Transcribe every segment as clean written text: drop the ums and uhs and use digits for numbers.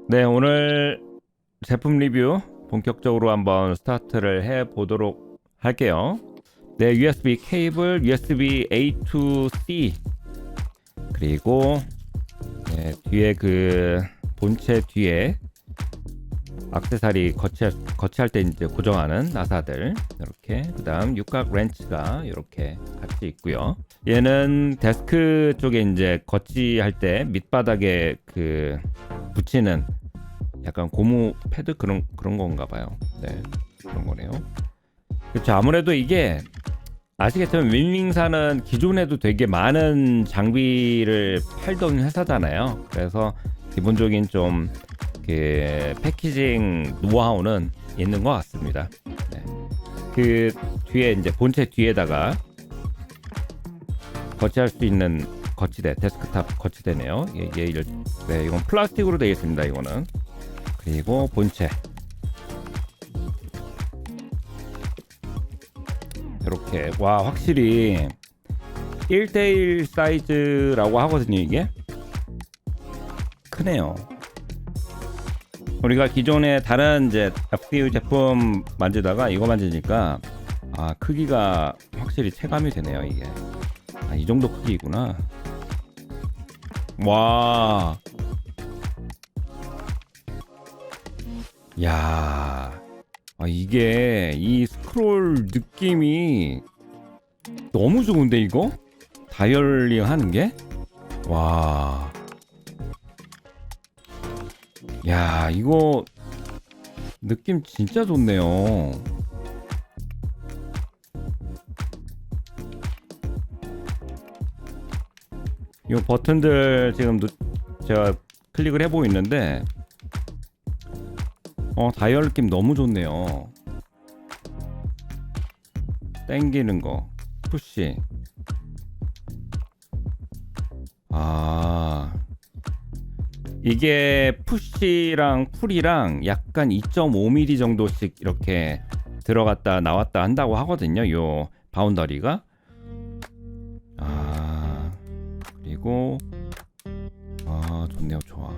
네, 오늘 제품 리뷰 본격적으로 한번 스타트를 해 보도록 할게요. 네, USB 케이블, USB A to C, 그리고 뒤에 그 본체 뒤에 액세서리 거치할 때 이제 고정하는 나사들 이렇게, 그다음 육각 렌치가 이렇게 같이 있고요. 얘는 데스크 쪽에 이제 거치할 때 밑바닥에 그 붙이는 약간 고무 패드 그런 건가 봐요. 네, 그런 거네요. 그렇죠. 아무래도 이게 아시겠지만 윈링사는 기존에도 되게 많은 장비를 팔던 회사잖아요. 그래서 기본적인 좀 그 패키징 노하우는 있는 것 같습니다. 네. 그 뒤에 이제 본체 뒤에다가 거치할 수 있는 거치대, 데스크탑 거치대네요. 네, 이건 플라스틱으로 되어 있습니다. 이거는. 그리고 본체 이렇게, 와, 확실히 1대1 사이즈라고 하거든요. 이게 크네요. 우리가 기존에 다른 이제 FPU 제품 만지다가 이거 만지니까 크기가 확실히 체감이 되네요. 이게 이 정도 크기구나. 와, 야, 이게 이 스크롤 느낌이 너무 좋은데, 이거 다이얼링 하는 게, 와, 야, 이거 느낌 진짜 좋네요. 이 버튼들 지금 제가 클릭을 해보고 있는데 다이얼 느낌 너무 좋네요. 땡기는 거, 푸시. 이게 푸시랑 풀이랑 약간 2.5mm 정도씩 이렇게 들어갔다 나왔다 한다고 하거든요. 요 바운더리가. 그리고 좋네요. 좋아.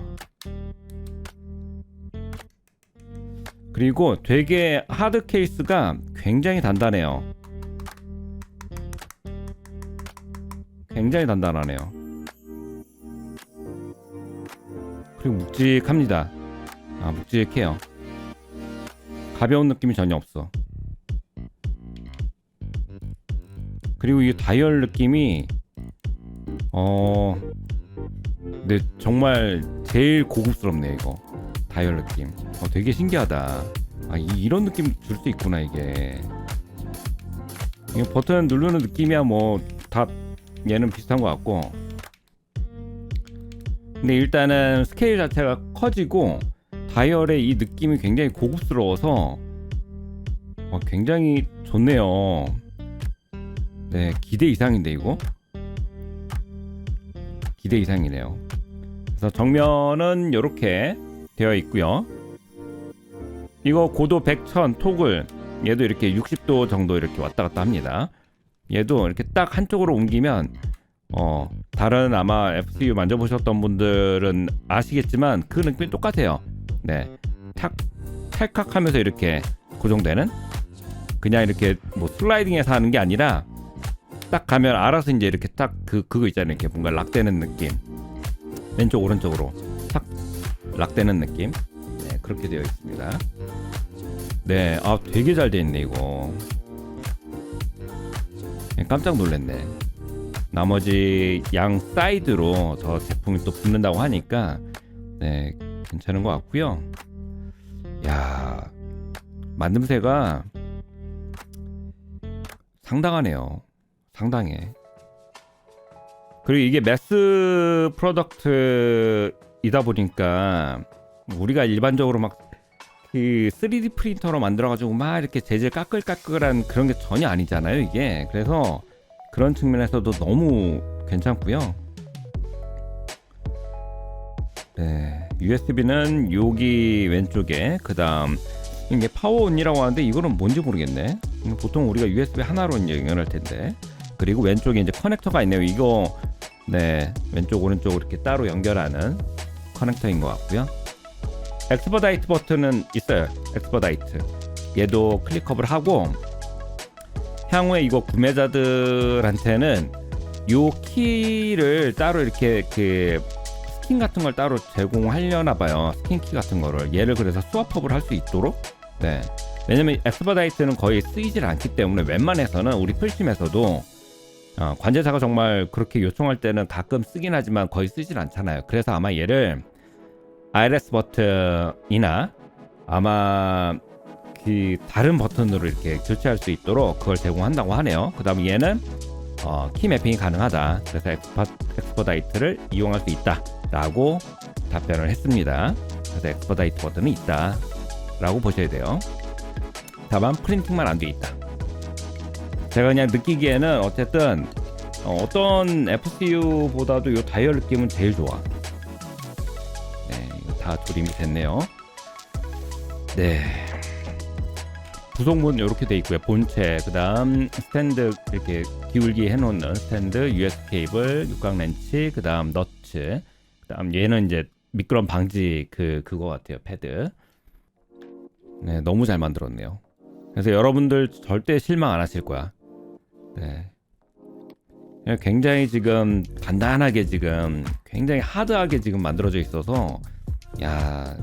그리고 되게 하드 케이스가 굉장히 단단해요. 굉장히 단단하네요. 그리고 묵직합니다. 묵직해요. 가벼운 느낌이 전혀 없어. 그리고 이 다이얼 느낌이 네, 정말 제일 고급스럽네요. 이거 다이얼 느낌 되게 신기하다. 이런 느낌 줄 수 있구나. 이게 버튼 누르는 느낌이야 뭐 다 얘는 비슷한 것 같고, 근데 일단은 스케일 자체가 커지고 다이얼의 이 느낌이 굉장히 고급스러워서 굉장히 좋네요. 네, 기대 이상인데 이거 기대 이상이네요. 그래서 정면은 이렇게 되어 있고요. 이거 고도 100, 1000 토글, 얘도 이렇게 60도 정도 이렇게 왔다 갔다 합니다. 얘도 이렇게 딱 한쪽으로 옮기면 다른 아마 FCU 만져보셨던 분들은 아시겠지만 그 느낌이 똑같아요. 네, 찰칵하면서 이렇게 고정되는, 그냥 이렇게 뭐 슬라이딩해서 하는 게 아니라 딱 가면 알아서 이제 이렇게 딱 그거 있잖아요. 이렇게 뭔가 락되는 느낌, 왼쪽 오른쪽으로 탁 락되는 느낌. 네, 그렇게 되어 있습니다. 네, 되게 잘 되어 있네 이거. 깜짝 놀랐네. 나머지 양 사이드로 저 제품이 또 붙는다고 하니까 네, 괜찮은 것 같고요. 야, 만듦새가 상당하네요. 상당해. 그리고 이게 매스 프로덕트이다 보니까 우리가 일반적으로 막 그 3D 프린터로 만들어가지고 막 이렇게 재질 까끌까끌한 그런 게 전혀 아니잖아요, 이게. 그래서 그런 측면에서도 너무 괜찮고요. 네, USB는 여기 왼쪽에, 그 다음 이게 파워온이라고 하는데 이거는 뭔지 모르겠네. 보통 우리가 USB 하나로 이제 연결할 텐데. 그리고 왼쪽에 이제 커넥터가 있네요. 이거 네, 왼쪽 오른쪽 이렇게 따로 연결하는 커넥터인 것 같고요. 엑스퍼다이트 버튼은 있어요. 엑스퍼다이트. 얘도 클릭업을 하고 향후에 이거 구매자들한테는 요 키를 따로 이렇게 그 스킨 같은 걸 따로 제공하려나 봐요. 스킨 키 같은 거를 얘를 그래서 스왑업을 할 수 있도록. 네. 왜냐면 엑스퍼다이트는 거의 쓰이질 않기 때문에 웬만해서는 우리 풀심에서도 관제사가 정말 그렇게 요청할 때는 가끔 쓰긴 하지만 거의 쓰질 않잖아요. 그래서 아마 얘를 IRS 버튼이나 아마 그 다른 버튼으로 이렇게 교체할 수 있도록 그걸 제공한다고 하네요. 그 다음에 얘는 키 매핑이 가능하다. 그래서 엑스퍼다이트를 이용할 수 있다 라고 답변을 했습니다. 그래서 엑스퍼다이트 버튼은 있다 라고 보셔야 돼요. 다만 프린팅만 안 돼 있다. 제가 그냥 느끼기에는 어쨌든 어떤 FCU보다도 이 다이얼 느낌은 제일 좋아. 네, 이거 다 조립이 됐네요. 네, 구성문 이렇게 돼 있고요. 본체, 그 다음 스탠드 이렇게 기울기 해놓는 스탠드, USB 케이블, 육각 렌치, 그 다음 너츠, 그 다음 얘는 이제 미끄럼 방지 그거 같아요. 패드. 네, 너무 잘 만들었네요. 그래서 여러분들 절대 실망 안 하실 거야. 네. 굉장히 지금 간단하게 지금 굉장히 하드하게 지금 만들어져 있어서 야,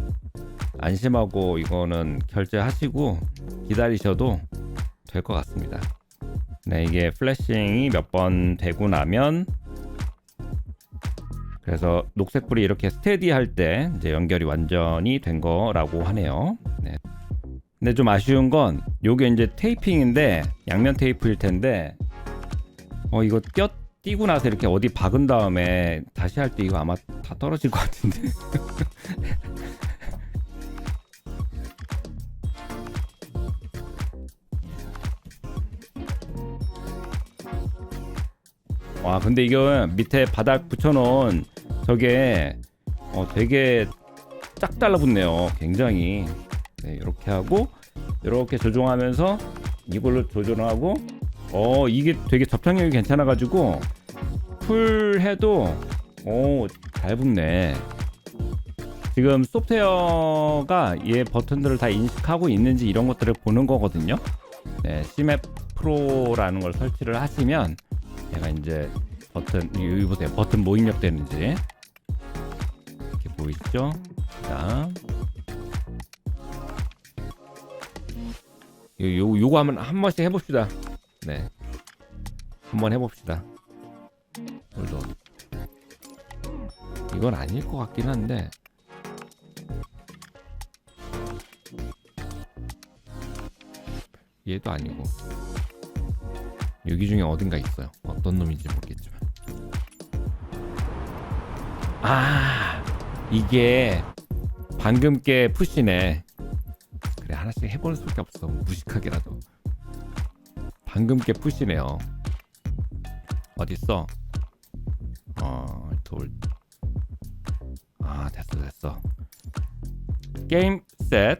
안심하고 이거는 결제하시고 기다리셔도 될 것 같습니다. 네, 이게 플래싱이 몇 번 되고 나면 그래서 녹색불이 이렇게 스테디 할 때 이제 연결이 완전히 된 거라고 하네요. 네. 근데 좀 아쉬운 건 요게 이제 테이핑인데 양면 테이프일 텐데 이거 띄고 나서 이렇게 어디 박은 다음에 다시 할 때 이거 아마 다 떨어질 것 같은데. 와, 근데 이거 밑에 바닥 붙여놓은 저게 되게 쫙 달라붙네요. 굉장히. 네, 이렇게 하고 이렇게 조정하면서 이걸로 조절하고 이게 되게 접착력이 괜찮아가지고 풀 해도 잘 붙네. 지금 소프트웨어가 얘 버튼들을 다 인식하고 있는지 이런 것들을 보는 거거든요. 네, CMAP 프로라는 걸 설치를 하시면 얘가 이제 버튼 여기 보세요. 버튼 뭐 입력되는지 이렇게 보이시죠? 자, 요거 한 번씩 해봅시다. 네, 한번 해봅시다. 이건 아닐 것 같긴 한데 얘도 아니고 여기 중에 어딘가 있어요. 어떤 놈인지 모르겠지만 이게 방금 게 푸시네. 그래, 하나씩 해볼 수밖에 없어. 무식하게라도. 방금 게 푸시네요. 어딨어? 돌. 됐어. 게임 셋.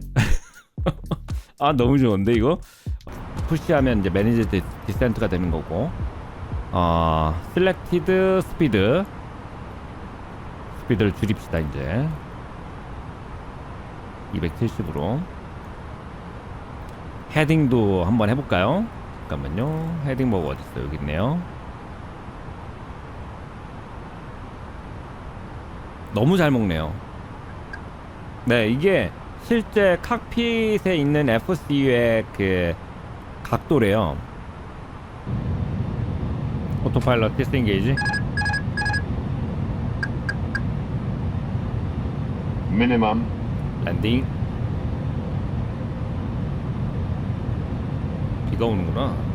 너무 좋은데 이거? 푸시하면 이제 매니지 디센트가 되는 거고. 셀렉티드 스피드를 줄입시다. 이제 270으로. 헤딩도 한번 해볼까요? 잠깐만요. 헤딩 버그 어딨어? 여기 있네요. 너무 잘 먹네요. 네, 이게 실제 칵핏에 있는 FCU의 그 각도래요. 오토파일럿 디스engage. Minimum. 랜딩. 비가 오는구나.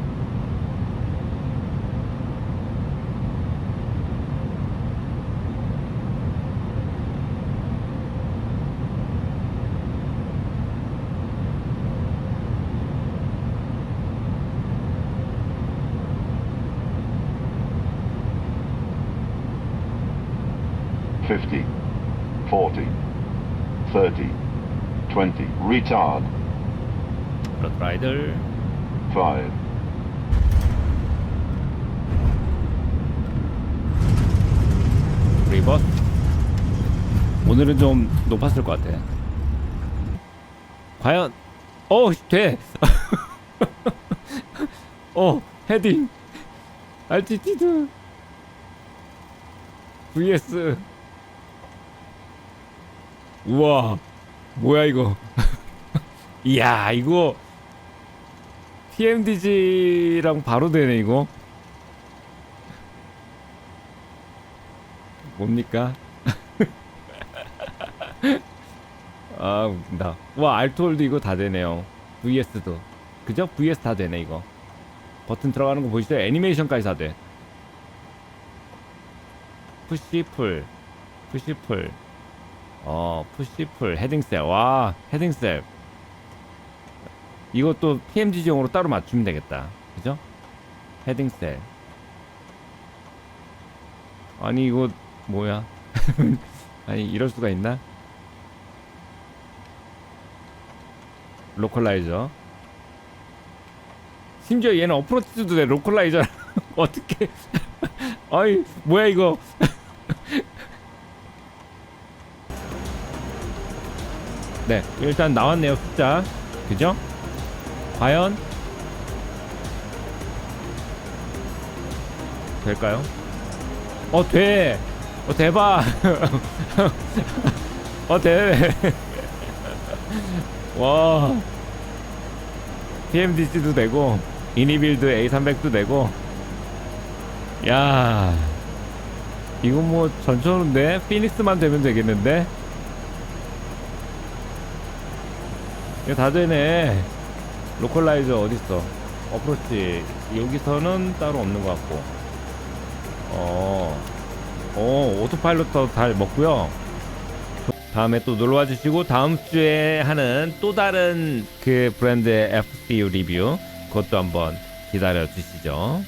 $50, $40, $30, $20. Retard. 로드라이더. $5. 리버스. 오늘은 좀 높았을 것 같아. 과연 돼. 헤딩 알티티드 vs 우와 뭐야 이거. 이야 이거 TMDG랑 바로 되네 이거. 뭡니까? 아 웃긴다. 와 알트홀드 이거 다 되네요. VS도 그죠? VS 다 되네 이거. 버튼 들어가는 거 보이시죠? 애니메이션까지 다 돼. 푸시풀 푸시풀 푸시풀 헤딩셀. 와 헤딩셀 이것도 PMG용으로 따로 맞추면 되겠다 그죠? 헤딩셀. 아니 이거 뭐야. 아니 이럴 수가 있나? 로컬라이저. 심지어 얘는 어프로치도 돼. 로컬라이저. 어떻게? 아이 뭐야 이거. 네 일단 나왔네요 숫자. 그죠? 과연 될까요? 돼. 대박. 돼. 와. TMDC도 되고 이니빌드 A300도 되고. 야 이거 뭐 전천후인데 피닉스만 되면 되겠는데. 이거 다 되네. 로컬라이저 어딨어? 어프로치 여기서는 따로 없는 것 같고. 오토파일럿도 잘 먹고요. 다음에 또 놀러와 주시고 다음 주에 하는 또 다른 그 브랜드의 FCU 리뷰 그것도 한번 기다려 주시죠.